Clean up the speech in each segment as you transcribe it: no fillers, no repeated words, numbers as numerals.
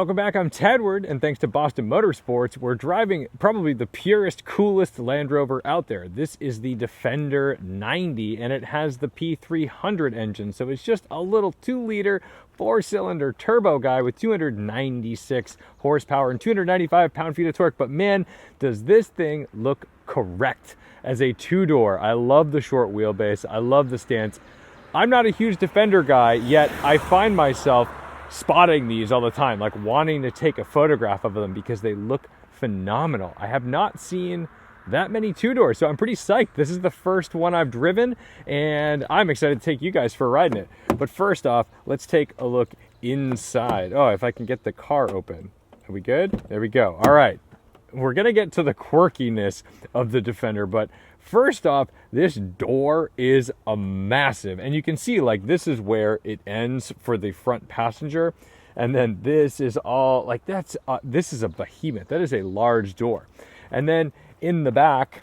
Welcome back, I'm Tedward, and thanks to Boston Motorsports, we're driving probably the purest, coolest Land Rover out there. This is the Defender 90, and it has the P300 engine, so it's just a little 2-liter, 4-cylinder turbo guy with 296 horsepower and 295 pound-feet of torque. But man, does this thing look correct as a two-door. I love the short wheelbase, I love the stance. I'm not a huge Defender guy, yet I find myself spotting these all the time, like wanting to take a photograph of them because they look phenomenal. I have not seen that many two-doors, so I'm pretty psyched. This is the first one I've driven, and I'm excited to take you guys for riding it. But first off, let's take a look inside. Oh, if I can get the car open. Are we good? There we go. All right. We're going to get to the quirkiness of the Defender, but first off, this door is a massive, and you can see like this is where it ends for the front passenger, and then this is all like this is a behemoth. That is a large door. And then in the back,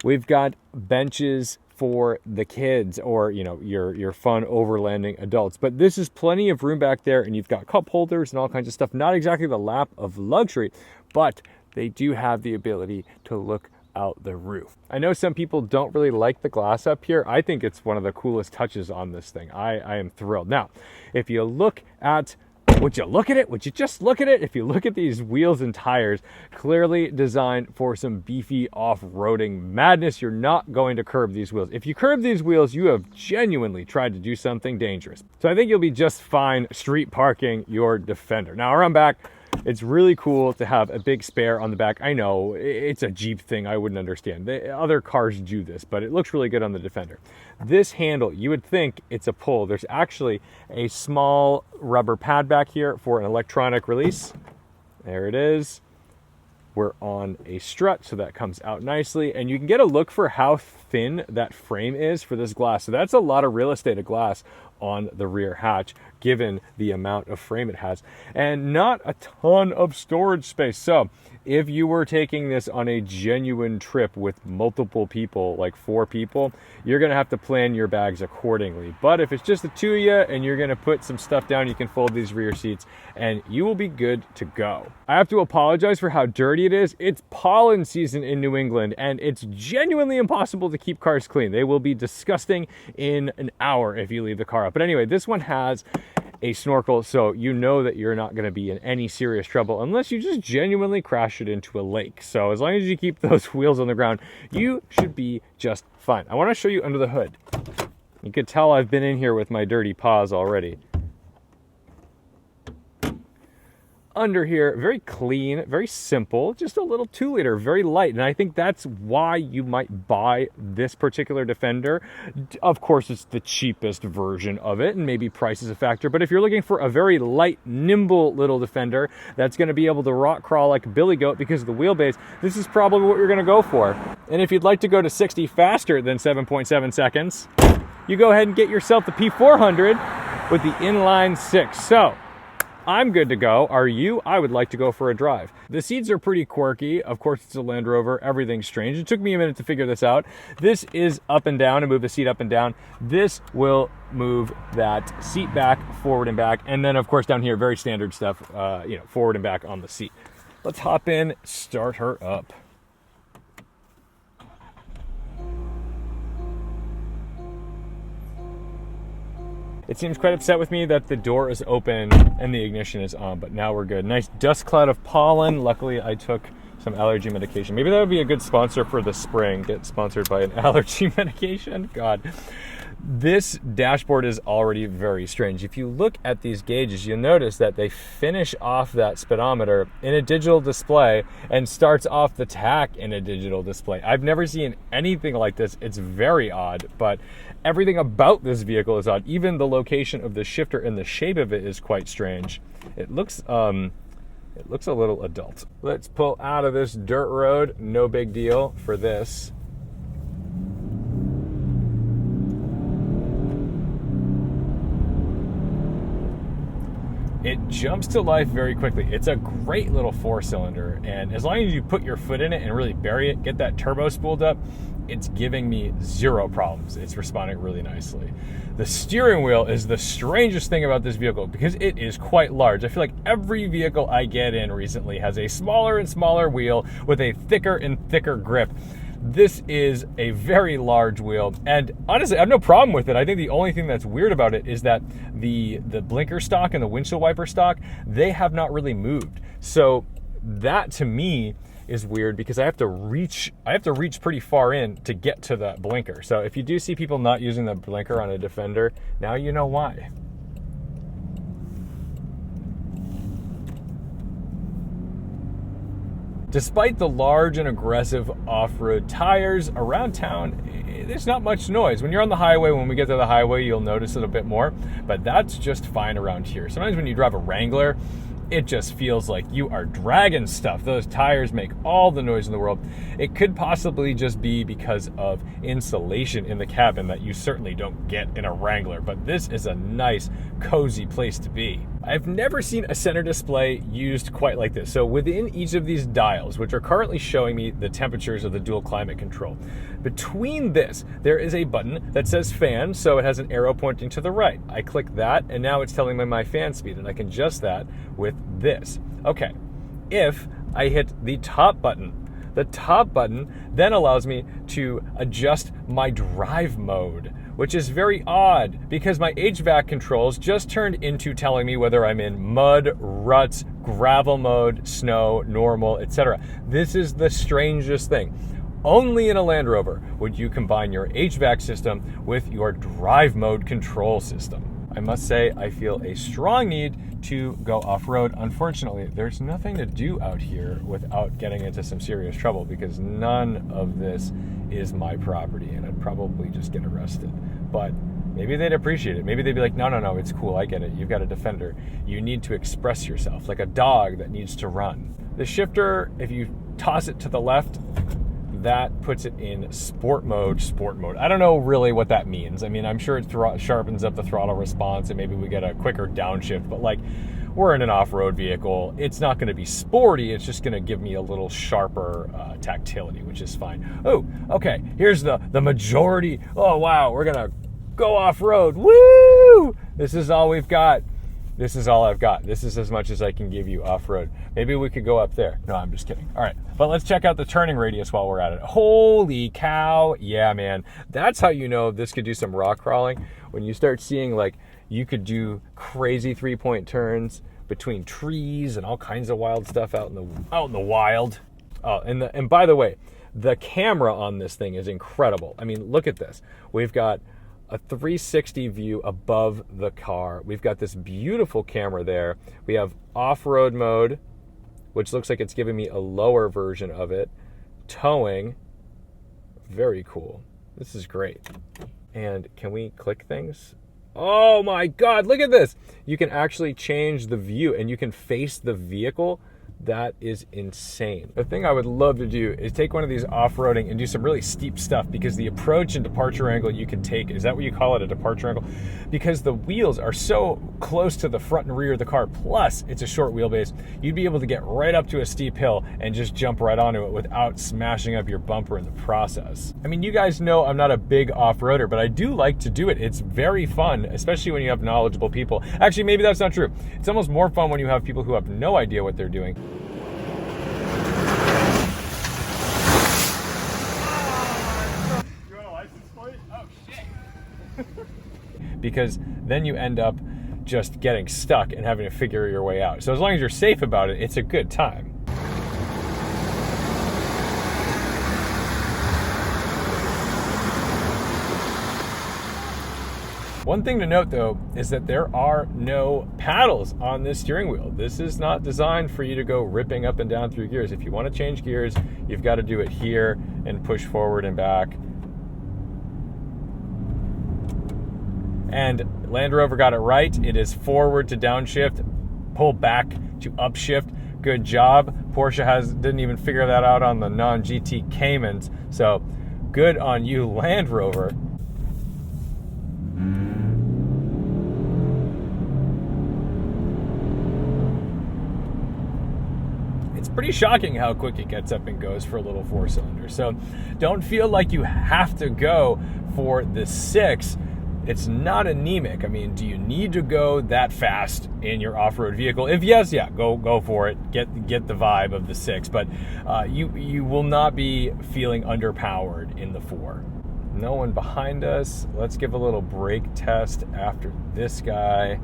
we've got benches for the kids, or your fun overlanding adults. But this is plenty of room back there, and you've got cup holders and all kinds of stuff. Not exactly the lap of luxury, but they do have the ability to look out the roof. I know some people don't really like the glass up here. I think it's one of the coolest touches on this thing. I am thrilled. Now, if you look at would you just look at it? If you look at these wheels and tires, clearly designed for some beefy off-roading madness. You're not going to curb these wheels. If you curb these wheels, you have genuinely tried to do something dangerous. So I think you'll be just fine street parking your Defender. Now, around back, it's really cool to have a big spare on the back. I know it's a Jeep thing. I wouldn't understand. Other cars do this, but it looks really good on the Defender. This handle, you would think it's a pull. There's actually a small rubber pad back here for an electronic release. There it is. We're on a strut, so that comes out nicely. And you can get a look for how thin that frame is for this glass. So that's a lot of real estate of glass on the rear hatch, given the amount of frame it has. And not a ton of storage space. So if you were taking this on a genuine trip with multiple people, like 4 people, you're going to have to plan your bags accordingly. But if it's just the 2 of you and you're going to put some stuff down, you can fold these rear seats and you will be good to go. I have to apologize for how dirty it is. It's pollen season in New England, and it's genuinely impossible to keep cars clean. They will be disgusting in an hour if you leave the car up. But anyway, this one has a snorkel, so you know that you're not going to be in any serious trouble unless you just genuinely crash it into a lake. So as long as you keep those wheels on the ground, you should be just fine. I want to show you under the hood. You could tell I've been in here with my dirty paws already. Under here, very clean, very simple, just a little 2-liter, very light. And I think that's why you might buy this particular Defender. Of course, it's the cheapest version of it, and maybe price is a factor. But if you're looking for a very light, nimble little Defender that's going to be able to rock crawl like a billy goat because of the wheelbase, this is probably what you're going to go for. And if you'd like to go to 60 faster than 7.7 seconds, you go ahead and get yourself the P400 with the inline 6. So I'm good to go. Are you? I would like to go for a drive. The seats are pretty quirky. Of course, it's a Land Rover. Everything's strange. It took me a minute to figure this out. This is up and down, and move the seat up and down. This will move that seat back, forward and back. And then, of course, down here, very standard stuff, forward and back on the seat. Let's hop in, start her up. It seems quite upset with me that the door is open and the ignition is on, but now we're good. Nice dust cloud of pollen. Luckily, I took some allergy medication. Maybe that would be a good sponsor for the spring. Get sponsored by an allergy medication. God. This dashboard is already very strange. If you look at these gauges, you'll notice that they finish off that speedometer in a digital display and starts off the tach in a digital display. I've never seen anything like this. It's very odd, but everything about this vehicle is odd. Even the location of the shifter and the shape of it is quite strange. It looks a little adult. Let's pull out of this dirt road. No big deal for this. It jumps to life very quickly. It's a great little 4-cylinder, and as long as you put your foot in it and really bury it, get that turbo spooled up, it's giving me zero problems. It's responding really nicely. The steering wheel is the strangest thing about this vehicle because it is quite large. I feel like every vehicle I get in recently has a smaller and smaller wheel with a thicker and thicker grip. This is a very large wheel, and honestly, I have no problem with it. I think the only thing that's weird about it is that the blinker stock and the windshield wiper stock, they have not really moved. So that to me is weird because I have to reach pretty far in to get to the blinker. So if you do see people not using the blinker on a Defender, now you know why. Despite the large and aggressive off-road tires around town, there's not much noise. When you're on the highway, when we get to the highway, you'll notice it a bit more, but that's just fine around here. Sometimes when you drive a Wrangler, it just feels like you are dragging stuff. Those tires make all the noise in the world. It could possibly just be because of insulation in the cabin that you certainly don't get in a Wrangler, but this is a nice, cozy place to be. I've never seen a center display used quite like this. So within each of these dials, which are currently showing me the temperatures of the dual climate control, between this, there is a button that says fan, so it has an arrow pointing to the right. I click that, and now it's telling me my fan speed, and I can adjust that with this. Okay, if I hit the top button then allows me to adjust my drive mode, which is very odd because my HVAC controls just turned into telling me whether I'm in mud, ruts, gravel mode, snow, normal, etc. This is the strangest thing. Only in a Land Rover would you combine your HVAC system with your drive mode control system. I must say, I feel a strong need to go off-road. Unfortunately, there's nothing to do out here without getting into some serious trouble because none of this is my property and I'd probably just get arrested. But maybe they'd appreciate it. Maybe they'd be like, no, it's cool, I get it. You've got a Defender. You need to express yourself like a dog that needs to run. The shifter, if you toss it to the left, that puts it in sport mode. I don't know really what that means. I mean, I'm sure it sharpens up the throttle response and maybe we get a quicker downshift, but like, we're in an off-road vehicle. It's not going to be sporty. It's just going to give me a little sharper tactility, which is fine. Oh, okay. Here's the majority. Oh, wow. We're going to go off-road. Woo! This is all we've got. This is all I've got. This is as much as I can give you off-road. Maybe we could go up there. No, I'm just kidding. All right, but let's check out the turning radius while we're at it. Holy cow. Yeah, man. That's how you know this could do some rock crawling. When you start seeing, like, you could do crazy three-point turns between trees and all kinds of wild stuff out in the wild. Oh, and by the way, the camera on this thing is incredible. I mean, look at this. We've got a 360 view above the car. We've got this beautiful camera there. We have off-road mode, which looks like it's giving me a lower version of it. Towing, very cool. This is great. And can we click things? Oh my God, look at this. You can actually change the view and you can face the vehicle. That is insane. The thing I would love to do is take one of these off-roading and do some really steep stuff because the approach and departure angle you can take, is that what you call it, a departure angle? Because the wheels are so close to the front and rear of the car, plus it's a short wheelbase, you'd be able to get right up to a steep hill and just jump right onto it without smashing up your bumper in the process. I mean, you guys know I'm not a big off-roader, but I do like to do it. It's very fun, especially when you have knowledgeable people. Actually, maybe that's not true. It's almost more fun when you have people who have no idea what they're doing. Because then you end up just getting stuck and having to figure your way out. So as long as you're safe about it, it's a good time. One thing to note though is that there are no paddles on this steering wheel. This is not designed for you to go ripping up and down through gears. If you want to change gears, you've got to do it here and push forward and back. And Land Rover got it right. It is forward to downshift, pull back to upshift. Good job. Porsche didn't even figure that out on the non-GT Caymans. So good on you, Land Rover. It's pretty shocking how quick it gets up and goes for a little 4-cylinder. So don't feel like you have to go for the 6. It's not anemic. I mean, do you need to go that fast in your off-road vehicle? If yes, yeah, go for it. Get the vibe of the 6, but you will not be feeling underpowered in the 4. No one behind us. Let's give a little brake test after this guy.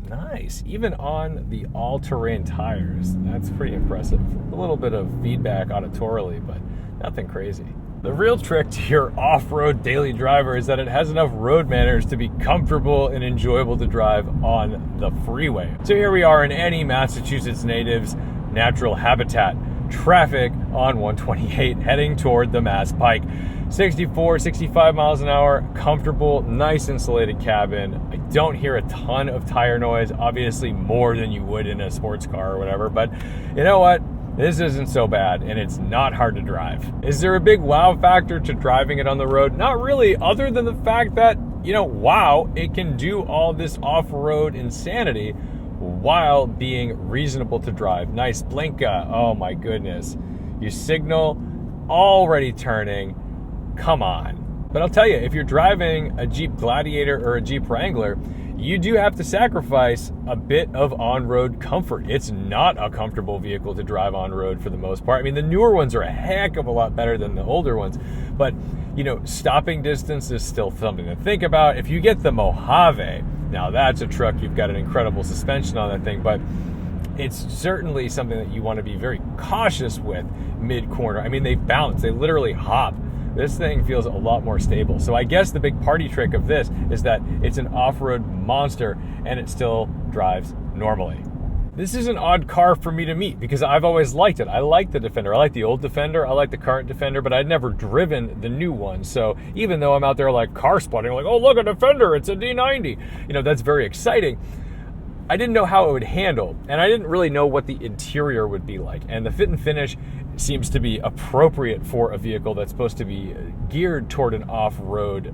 Nice, even on the all-terrain tires. That's pretty impressive. A little bit of feedback auditorily, but nothing crazy. The real trick to your off-road daily driver is that it has enough road manners to be comfortable and enjoyable to drive on the freeway. So here we are in any Massachusetts native's natural habitat. Traffic on 128 heading toward the Mass Pike. 64, 65 miles an hour, comfortable, nice insulated cabin. I don't hear a ton of tire noise, obviously more than you would in a sports car or whatever, but you know what? This isn't so bad, and it's not hard to drive. Is there a big wow factor to driving it on the road? Not really, other than the fact that, wow, it can do all this off-road insanity while being reasonable to drive. Nice blinka, oh my goodness. You signal, already turning, come on. But I'll tell you, if you're driving a Jeep Gladiator or a Jeep Wrangler, you do have to sacrifice a bit of on-road comfort. It's not a comfortable vehicle to drive on-road for the most part. I mean, the newer ones are a heck of a lot better than the older ones, but stopping distance is still something to think about. If you get the Mojave, now that's a truck, you've got an incredible suspension on that thing, but it's certainly something that you want to be very cautious with mid-corner. I mean, they bounce, they literally hop. This thing feels a lot more stable. So I guess the big party trick of this is that it's an off-road monster and it still drives normally. This is an odd car for me to meet because I've always liked it. I like the Defender. I like the old Defender. I like the current Defender, but I'd never driven the new one. So even though I'm out there like car spotting, like, oh, look, a Defender, it's a D90. That's very exciting. I didn't know how it would handle, and I didn't really know what the interior would be like. And the fit and finish seems to be appropriate for a vehicle that's supposed to be geared toward an off-road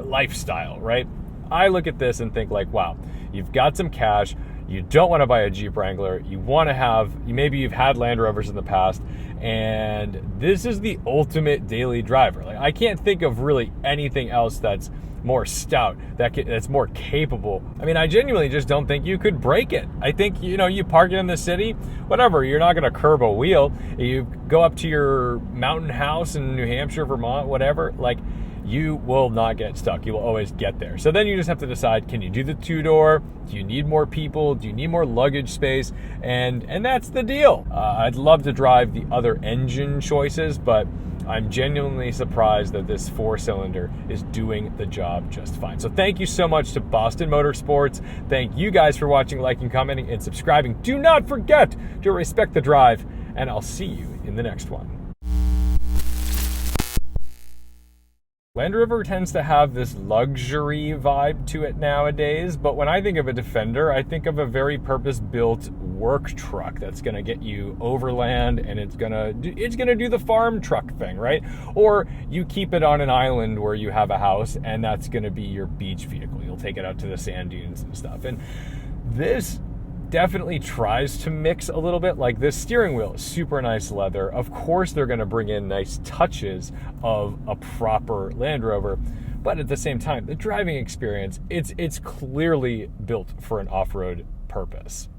lifestyle, right? I look at this and think like, wow, you've got some cash. You don't want to buy a Jeep Wrangler. You want to have, maybe you've had Land Rovers in the past, and this is the ultimate daily driver. Like, I can't think of really anything else that's more stout, that's more capable. I mean, I genuinely just don't think you could break it. I think, you park it in the city, whatever, you're not going to curb a wheel. You go up to your mountain house in New Hampshire, Vermont, whatever, like, you will not get stuck. You will always get there. So then you just have to decide, can you do the 2-door? Do you need more people? Do you need more luggage space? And that's the deal. I'd love to drive the other engine choices, but I'm genuinely surprised that this 4-cylinder is doing the job just fine. So thank you so much to Boston Motorsports. Thank you guys for watching, liking, commenting, and subscribing. Do not forget to respect the drive, and I'll see you in the next one. Land Rover tends to have this luxury vibe to it nowadays, but when I think of a Defender, I think of a very purpose-built work truck that's going to get you overland, and it's going to do the farm truck thing, right? Or you keep it on an island where you have a house, and that's going to be your beach vehicle. You'll take it out to the sand dunes and stuff. And this definitely tries to mix a little bit. Like, this steering wheel is super nice leather. Of course they're going to bring in nice touches of a proper Land Rover, but at the same time, the driving experience, it's clearly built for an off-road purpose.